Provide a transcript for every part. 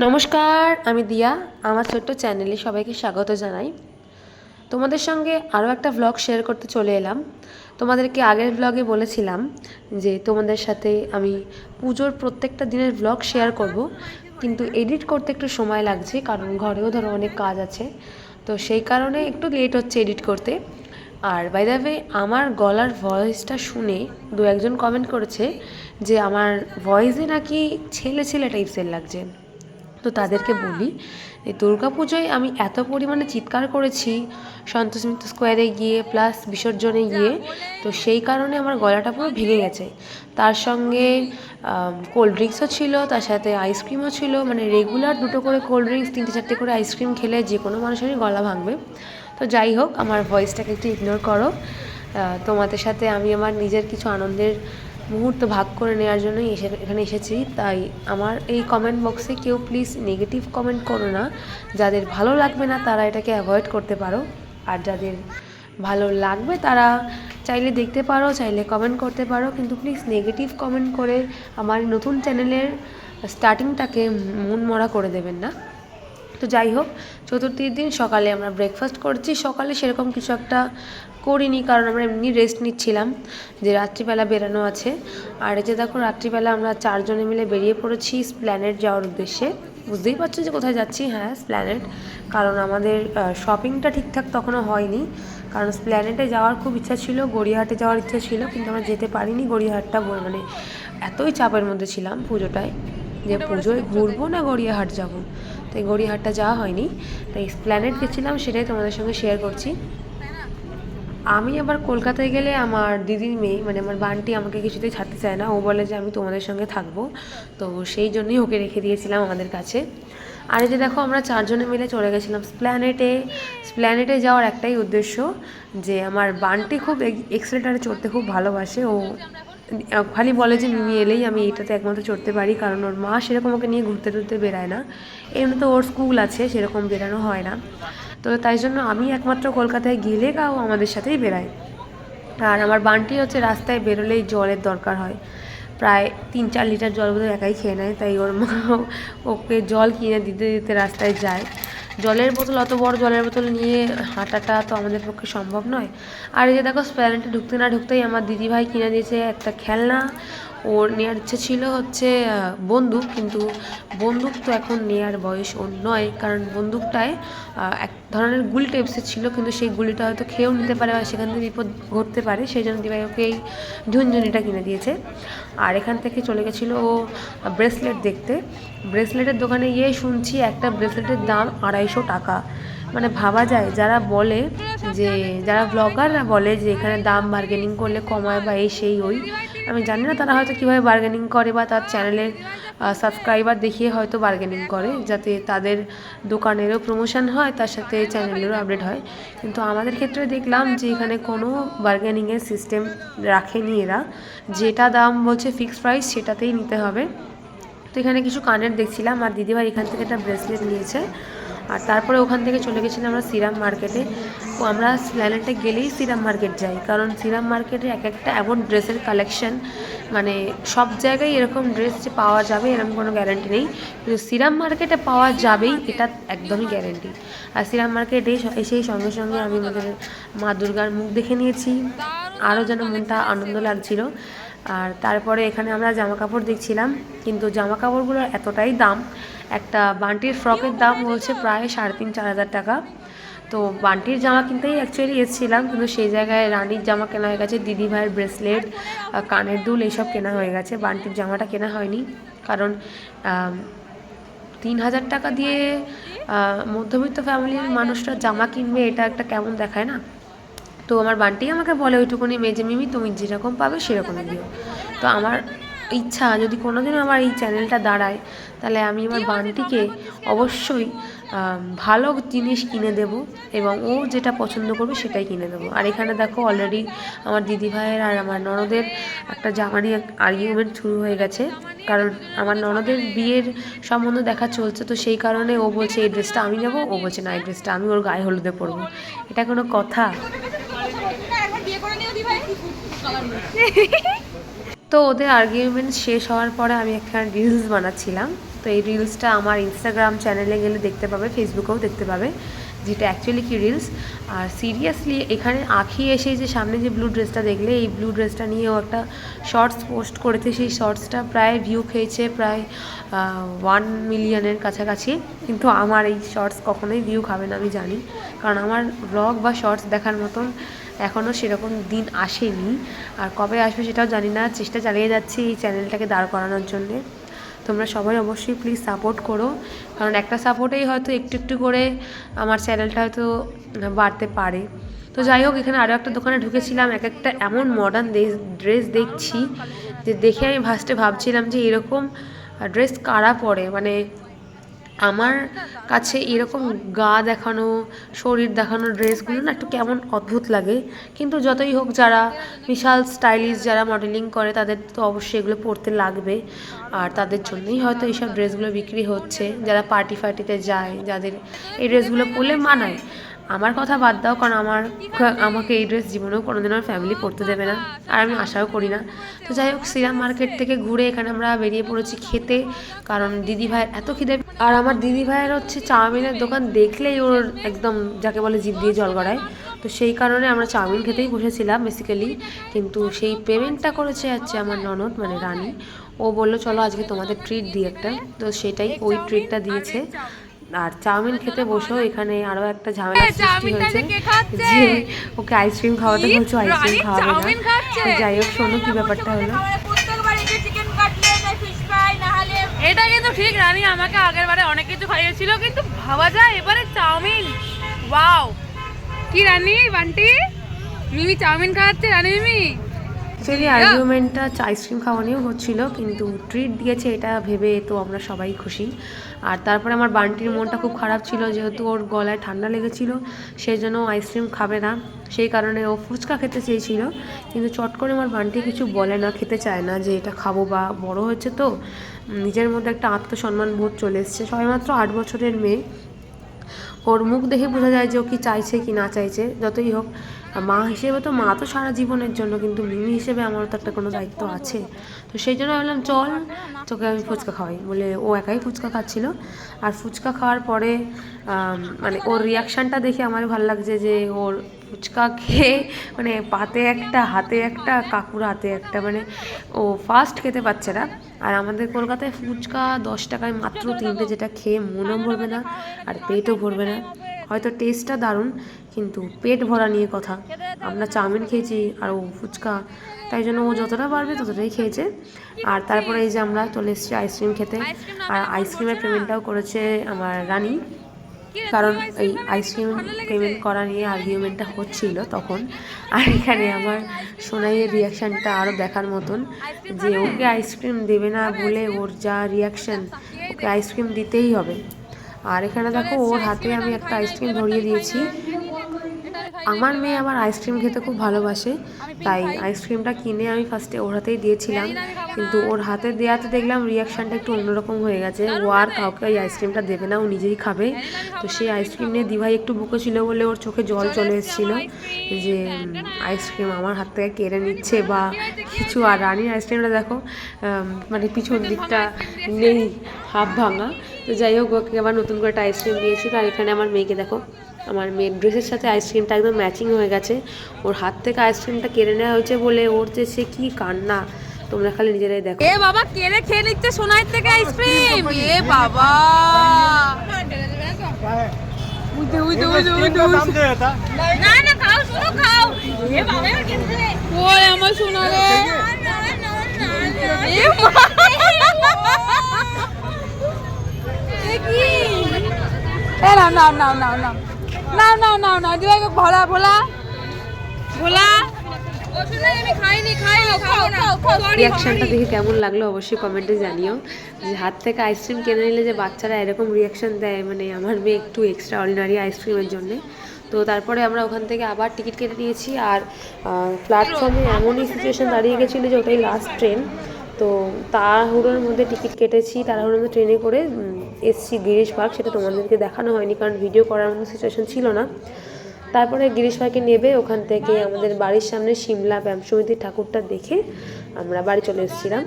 নমস্কার, আমি দিয়া। আমার ছোট্ট চ্যানেলে সবাইকে স্বাগত জানাই। তোমাদের সঙ্গে আরও একটা ব্লগ শেয়ার করতে চলে এলাম। তোমাদেরকে আগের ব্লগে বলেছিলাম যে তোমাদের সাথে আমি পুজোর প্রত্যেকটা দিনের ব্লগ শেয়ার করব, কিন্তু এডিট করতে একটু সময় লাগছে, কারণ ঘরেও ধরো অনেক কাজ আছে, তো সেই কারণে একটু লেট হচ্ছে এডিট করতে। আর বাই দ্য ওয়ে, আমার গলার ভয়েসটা শুনে দু একজন কমেন্ট করেছে যে আমার ভয়েসে নাকি ছেলে ছেলে টাইপসের লাগছে। তো তাদেরকে বলি, এই দুর্গাপুজোয় আমি এত পরিমাণে চিৎকার করেছি সন্তোষ মিত্র স্কোয়ারে গিয়ে প্লাস বিসর্জনে গিয়ে, তো সেই কারণে আমার গলাটা পুরো ভেঙে গেছে। তার সঙ্গে কোল্ড ড্রিঙ্কসও ছিল, তার সাথে আইসক্রিমও ছিল। মানে রেগুলার দুটো করে কোল্ড ড্রিঙ্কস, তিনটে চারটে করে আইসক্রিম খেলে যে কোনো মানুষেরই গলা ভাঙবে। তো যাই হোক, আমার ভয়েসটাকে একটু ইগনোর করো। তোমাদের সাথে আমি আমার নিজের কিছু আনন্দের মুহূর্ত ভাগ করে নেওয়ার জন্যই এখানে এসেছি। তাই আমার এই কমেন্ট বক্সে কেউ প্লিজ নেগেটিভ কমেন্ট করো না। যাদের ভালো লাগবে না তারা এটাকে অ্যাভয়েড করতে পারো, আর যাদের ভালো লাগবে তারা চাইলে দেখতে পারো, চাইলে কমেন্ট করতে পারো, কিন্তু প্লিজ নেগেটিভ কমেন্ট করে আমার নতুন চ্যানেলের স্টার্টিংটাকে মন মরা করে দেবেন না। তো যাই হোক, চতুর্থীর দিন সকালে আমরা ব্রেকফাস্ট করছি। সকালে সেরকম কিছু একটা করিনি, কারণ আমরা এমনি রেস্ট নিচ্ছিলাম, যে রাত্রিবেলা বেরানো আছে। আর এই যে দেখো, রাত্রিবেলা আমরা চারজনে মিলে বেরিয়ে পড়েছি স্প্ল্যানেড যাওয়ার উদ্দেশ্যে। বুঝতেই পারছো যে কোথায় যাচ্ছি। হ্যাঁ, স্প্ল্যানেড। কারণ আমাদের শপিংটা ঠিকঠাক তখনও হয়নি, কারণ স্প্ল্যানেডে যাওয়ার খুব ইচ্ছা ছিল, গড়িয়াহাটে যাওয়ার ইচ্ছা ছিল, কিন্তু আমরা যেতে পারিনি। গড়িয়াহাটটা মানে এতই চাপের মধ্যে ছিলাম পুজোটায়, যে পুজোয় ঘুরবো না গড়িয়াহাট যাব, তাই গড়িয়াহাটটা যাওয়া হয়নি। তাই স্প্ল্যানেড গেছিলাম, সেটাই তোমাদের সঙ্গে শেয়ার করছি। আমি আবার কলকাতায় গেলে আমার দিদির মেয়ে, মানে আমার বান্টি, আমাকে কিছুতেই ছাড়তে চায় না। ও বলে যে আমি তোমাদের সঙ্গে থাকবো, তো সেই জন্যই ওকে রেখে দিয়েছিলাম আমাদের কাছে। আর এই যে দেখো, আমরা চারজনে মিলে চলে গেছিলাম স্প্ল্যানেটে। স্প্ল্যানেটে যাওয়ার একটাই উদ্দেশ্য, যে আমার বান্টি খুব এক্সেলেটারে চড়তে খুব ভালোবাসে। ও খালি বলে যে মিমি এলেই আমি এটাতে একমাত্র চড়তে পারি, কারণ ওর মা সেরকম ওকে নিয়ে ঘুরতে টুরতে বেরায় না। এমনি তো ওর স্কুল আছে, সেরকম বেরানো হয় না। তো তাই জন্য আমি একমাত্র কলকাতায় গেলে গাও আমাদের সাথেই বেরায়। আর আমার বান্টি হচ্ছে রাস্তায় বেরোলেই জলের দরকার হয়, প্রায় 3-4 লিটার জল বোধহয় একাই খেয়ে নেয়। তাই ওর মা ওকে জল কিনে দিতে দিতে রাস্তায় যায়। জলের বোতল, অত বড় জলের বোতল নিয়ে হাঁটাটা তো আমাদের পক্ষে সম্ভব নয়। আর এই যে দেখো, স্প্ল্যানেটে ঢুকতে না ঢুকতেই আমার দিদিভাই কিনে দিয়েছে একটা খেলনা। ওর নেওয়ার ইচ্ছে ছিল হচ্ছে বন্দুক, কিন্তু বন্দুক তো এখন নেওয়ার বয়স ওর নয়, কারণ বন্দুকটায় এক ধরনের গুলি টাইপসের ছিল, কিন্তু সেই গুলিটা হয়তো খেয়েও নিতে পারে বা সেখান থেকে বিপদ ঘটতে পারে। সেই জন্য দিদিভাই ওকে এই ঝুনঝুনিটা কিনে দিয়েছে। আর এখান থেকে চলে গেছিলো ও ব্রেসলেট দেখতে। ব্রেসলেটের দোকানে গিয়ে শুনছি একটা ব্রেসলেটের দাম 250 টাকা। মানে ভাবা যায়, যারা বলে যে, যারা ব্লগাররা বলে যে এখানে দাম বার্গেনিং করলে কমায় বা এই সেই ওই, আমি জানি না তারা হয়তো কীভাবে বার্গেনিং করে, বা তার চ্যানেলের সাবস্ক্রাইবার দেখিয়ে হয়তো বার্গেনিং করে, যাতে তাদের দোকানেরও প্রমোশন হয়, তার সাথে চ্যানেলেরও আপডেট হয়। কিন্তু আমাদের ক্ষেত্রে দেখলাম যে এখানে কোনো বার্গেনিংয়ের সিস্টেম রাখেনি এরা। যেটা দাম বলছে ফিক্সড প্রাইস, সেটাতেই নিতে হবে। তো এখানে কিছু কানের দেখছিলাম, আর দিদিভাই এখান থেকে একটা ব্রেসলেট নিয়েছে। আর তারপরে ওখান থেকে চলে গেছিলাম আমরা সিরাম মার্কেটে। তো আমরা স্প্ল্যানেটে গেলেই সিরাম মার্কেট যাই, কারণ সিরাম মার্কেটে এক একটা এমন ড্রেসের কালেকশন, মানে সব জায়গায় এরকম ড্রেস যে পাওয়া যাবে এরকম কোনো গ্যারান্টি নেই, কিন্তু সিরাম মার্কেটে পাওয়া যাবেই এটা একদমই গ্যারান্টি। আর সিরাম মার্কেটে এসেই সঙ্গে সঙ্গে আমি আমাদের মা দুর্গার মুখ দেখে নিয়েছি, আরও যেন মনটা আনন্দ লাগছিল। আর তারপরে এখানে আমরা জামা কাপড় দেখছিলাম, কিন্তু জামা কাপড়গুলোর এতটাই দাম। একটা বান্টির ফ্রকের দাম বলছে প্রায় 3,500-4 হাজার টাকা। তো বান্টির জামা কিনতেই অ্যাকচুয়ালি এসেছিলাম, কিন্তু সেই জায়গায় রানির জামা কেনা হয়ে গেছে, দিদিভাইয়ের ব্রেসলেট, কানের দুল এইসব কেনা হয়ে গেছে। বান্টির জামাটা কেনা হয়নি, কারণ 3,000 টাকা দিয়ে মধ্যবিত্ত ফ্যামিলির মানুষরা জামা কিনবে, এটা একটা কেমন দেখায় না। তো আমার বান্টি আমাকে বলে ওইটুকুনি মেজে, মিমি তুমি যেরকম পাবে সেরকমই দিও। তো আমার ইচ্ছা, যদি কোনোদিনও আমার এই চ্যানেলটা দাঁড়ায়, তাহলে আমি আমার বান্টিকে অবশ্যই ভালো জিনিস কিনে দেব, এবং ও যেটা পছন্দ করবে সেটাই কিনে দেবো। আর এখানে দেখো, অলরেডি আমার দিদিভাইয়ের আর আমার ননদের একটা জামা নিয়ে আর্গুমেন্ট শুরু হয়ে গেছে, কারণ আমার ননদের বিয়ের সম্বন্ধ দেখা চলছে। তো সেই কারণে ও বলছে এই ড্রেসটা আমি নেবো, ও বলছে না এই ড্রেসটা আমি ওর গায়ে হলুদে পরবো। এটা কোনো কথা? তো ওদের আর্গুমেন্ট শেষ হওয়ার পরে আমি একটা রিলস বানাচ্ছিলাম। তো তো এই রিলসটা আমার ইনস্টাগ্রাম চ্যানেলে গেলে দেখতে পাবে, ফেসবুকেও দেখতে পাবে, যেটা অ্যাকচুয়ালি কি রিলস। আর সিরিয়াসলি এখানে আঁখি এসে যে সামনে যে ব্লু ড্রেসটা দেখলে, এই ব্লু ড্রেসটা নিয়েও একটা শর্টস পোস্ট করেছে। সেই শর্টসটা প্রায় ভিউ খেয়েছে প্রায় 1 মিলিয়নের কাছাকাছি। কিন্তু আমার এই শর্টস কখনোই ভিউ খাবে না আমি জানি, কারণ আমার ব্লগ বা শর্টস দেখার মতন এখনও সেরকম দিন আসেনি, আর কবে আসবে সেটাও জানি না। চেষ্টা চালিয়ে যাচ্ছি এই চ্যানেলটাকে দাঁড় করানোর জন্যে। তোমরা সবাই অবশ্যই প্লিজ সাপোর্ট করো, কারণ একটা সাপোর্টেই হয়তো একটু একটু করে আমার চ্যানেলটা হয়তো বাড়তে পারে। তো যাই হোক, এখানে আরও একটা দোকানে ঢুকেছিলাম, এক একটা এমন মডার্ন ড্রেস দেখছি যে দেখে আমি ফার্স্টে ভাবছিলাম যে এরকম ড্রেস কারা পরে, মানে আমার কাছে এরকম গা দেখানো, শরীর দেখানো ড্রেসগুলো না একটু কেমন অদ্ভুত লাগে। কিন্তু যতই হোক, যারা বিশাল স্টাইলিশ, যারা মডেলিং করে, তাদের তো অবশ্যই এগুলো পরতে লাগবে, আর তাদের জন্যই হয়তো এইসব ড্রেসগুলো বিক্রি হচ্ছে। যারা পার্টি ফার্টিতে যায়, যাদের এই ড্রেসগুলো পরলে মানায়। আমার কথা বাদ দাও, কারণ আমাকে এই ড্রেস জীবনেও কোনোদিন আমার ফ্যামিলি পরতে দেবে না, আর আমি আশাও করি না। তো যাই হোক, শ্রীরাম মার্কেট থেকে ঘুরে এখানে আমরা বেরিয়ে পড়েছি খেতে, কারণ দিদি ভাইয়ের এত খিদে। আর আমার দিদি ভাইয়ের হচ্ছে চাউমিনের দোকান দেখলেই ওর একদম যাকে বলে জিভ দিয়ে জল গড়ায়। তো সেই কারণে আমরা চাউমিন খেতেই বসেছিলাম বেসিক্যালি। কিন্তু সেই পেমেন্টটা করেছে হচ্ছে আমার ননদ, মানে রানী। ও বললো চলো আজকে তোমাদের ট্রিট দিই একটা, তো সেটাই ওই ট্রিটটা দিয়েছে। আর চাউমিন খেতে বসেও এখানে আরও একটা ঝামেলার সৃষ্টি হয়েছে যে ওকে আইসক্রিম খাওয়াতে বলছো, আইসক্রিম খাওয়াবে না। যাই হোক, শোনো কি ব্যাপারটা হলো। এটা কিন্তু ঠিক, রানী আমাকে আগের বারে অনেক কিছু খাইয়েছিল, কিন্তু ভাবা যায় এবারে চাউমিন। ওয়াও, কি রানী বান্টি মিমি চাউমিন খাওয়াচ্ছে, রানী মিমি। অ্যাকচুয়ালি আর্গুমেন্টটা আইসক্রিম খাওয়া নিয়েও হচ্ছিলো, কিন্তু ট্রিট দিয়েছে এটা ভেবে তো আমরা সবাই খুশি। আর তারপরে আমার বান্টির মনটা খুব খারাপ ছিল, যেহেতু ওর গলায় ঠান্ডা লেগেছিলো, সেই জন্য আইসক্রিম খাবে না। সেই কারণে ও ফুচকা খেতে চেয়েছিল, কিন্তু চট করে আমার বান্টি কিছু বলে না, খেতে চায় না যে এটা খাবো, বা বড় হয়েছে তো নিজের মধ্যে একটা আত্মসম্মান বোধ চলে এসছে। সবেমাত্র 8 বছরের মেয়ে, ওর মুখ দেখে বোঝা যায় যে ও কি চাইছে কি না চাইছে। যতই হোক, মা হিসেবে তো মা তো সারা জীবনের জন্য, কিন্তু মিমি হিসেবে আমারও তো একটা কোনো দায়িত্ব আছে। তো সেই জন্য বললাম চল তোকে আমি ফুচকা খাওয়াই বলে, ও একাই ফুচকা খাচ্ছিল। আর ফুচকা খাওয়ার পরে মানে ওর রিয়াকশানটা দেখে আমার ভালো লাগছে, যে ওর ফুচকা খেয়ে মানে পাতে একটা, হাতে একটা, কাকুর হাতে একটা, মানে ও ফার্স্ট খেতে পাচ্ছে না। আর আমাদের কলকাতায় ফুচকা 10 টাকায় মাত্র 3টে, যেটা খেয়ে মনও ভরবে না আর পেটও ভরবে না। হয়তো টেস্টটা দারুণ, কিন্তু পেট ভরা নিয়ে কথা। আমরা চাউমিন খেয়েছি আর ও ফুচকা, তাই জন্য ও যতটা পারবে ততটাই খেয়েছে। আর তারপরে এই যে আমরা চলে এসেছি আইসক্রিম খেতে, আর আইসক্রিমের পেমেন্টটাও করেছে আমার রানী, কারণ এই আইসক্রিম পেমেন্ট করা নিয়ে আর্গুমেন্টটা হচ্ছিল তখন। আর এখানে আমার সোনাইয়ের রিয়াকশানটা আরও দেখার মতন, যে ওকে আইসক্রিম দেবে না বলে ওর যা রিয়াকশান, ওকে আইসক্রিম দিতেই হবে। আর এখানে দেখো ওর হাতে আমি একটা আইসক্রিম ধরিয়ে দিয়েছি। আমার মেয়ে আমার আইসক্রিম খেতে খুব ভালোবাসে, তাই আইসক্রিমটা কিনে আমি ফার্স্টে ওর হাতেই দিয়েছিলাম, কিন্তু ওর হাতে দেওয়াতে দেখলাম রিয়াকশানটা একটু অন্যরকম হয়ে গেছে। ও আর কাউকে ওই আইসক্রিমটা দেবে না, ও নিজেই খাবে। তো সেই আইসক্রিম নিয়ে দিভাই একটু বকেছিল বলে ওর চোখে জল চলে এসেছিলো, যে আইসক্রিম আমার হাত থেকে কেড়ে নিচ্ছে বা কিছু। আর রানীর আইসক্রিমটা দেখো মানে পিছন দিকটা নেই, হাফ ভাঙা। তো যাই হোক, ওকে আবার নতুন করে একটা আইসক্রিম দিয়েছি। আর এখানে আমার মেয়েকে দেখো, আমার মেয়ের ড্রেসের সাথে আইসক্রিমটা একদম ম্যাচিং হয়ে গেছে। ওর হাত থেকে আইসক্রিমটা কেড়ে নেওয়া হয়েছে বলে ওর যে সে কী কান্না, তোমরা খালি নিজেরাই দেখো। এ বাবা, কেড়ে খেয়ে নিচ্ছে সোনাইয়ের থেকে আইসক্রিম। এ বাবা, না না, খাও শুনো, খাও। এ বাবা, ওই আমার সোনা রে। এ নাও নাও নাও নাও নাও নাও নাও নাও নাও, দিবাই ভোলা ভোলা ভোলা। রিয়াকশানটা দেখে কেমন লাগলো অবশ্যই কমেন্টে জানিও, যে হাত থেকে আইসক্রিম কিনে নিলে যে বাচ্চারা এরকম রিয়াকশান দেয়, মানে আমার মেয়ে একটু এক্সট্রা অর্ডিনারি আইসক্রিমের জন্যে। তো তারপরে আমরা ওখান থেকে আবার টিকিট কেটে নিয়েছি, আর প্ল্যাটফর্মে এমনই সিচুয়েশান দাঁড়িয়ে গেছিলো যে ওটাই লাস্ট ট্রেন। তো তাড়াহুড়োর মধ্যে টিকিট কেটেছি, তাড়াহুড়োর মধ্যে ট্রেনে করে এসছি গিরিশ পার্ক। সেটা তোমাদেরকে দেখানো হয়নি, কারণ ভিডিও করার মতো সিচুয়েশান ছিল না। তারপরে গিরিশ পার্কে নেবে ওখান থেকে আমাদের বাড়ির সামনে সিমলা ব্যায়াম সমিতির ঠাকুরটা দেখে আমরা বাড়ি চলে এসেছিলাম।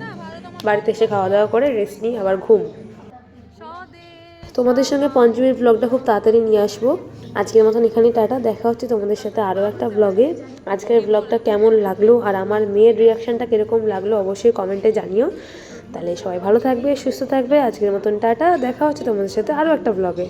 বাড়িতে এসে খাওয়া দাওয়া করে রেস্ট নিই, আবার ঘুম। তোমাদের সঙ্গে পঞ্চমীর ব্লগটা খুব তাড়াতাড়ি নিয়ে আসবো। আজকের মতন এখানেই টাটা, দেখা হচ্ছে তোমাদের সাথে আরও একটা ব্লগে। আজকের ব্লগটা কেমন লাগলো আর আমার মেয়ের রিয়াকশানটা কীরকম লাগলো অবশ্যই কমেন্টে জানিও। তাহলে সবাই ভালো থাকবে, সুস্থ থাকবে। আজকের মতন টাটা, দেখা হচ্ছে তোমাদের সাথে আরও একটা ব্লগে।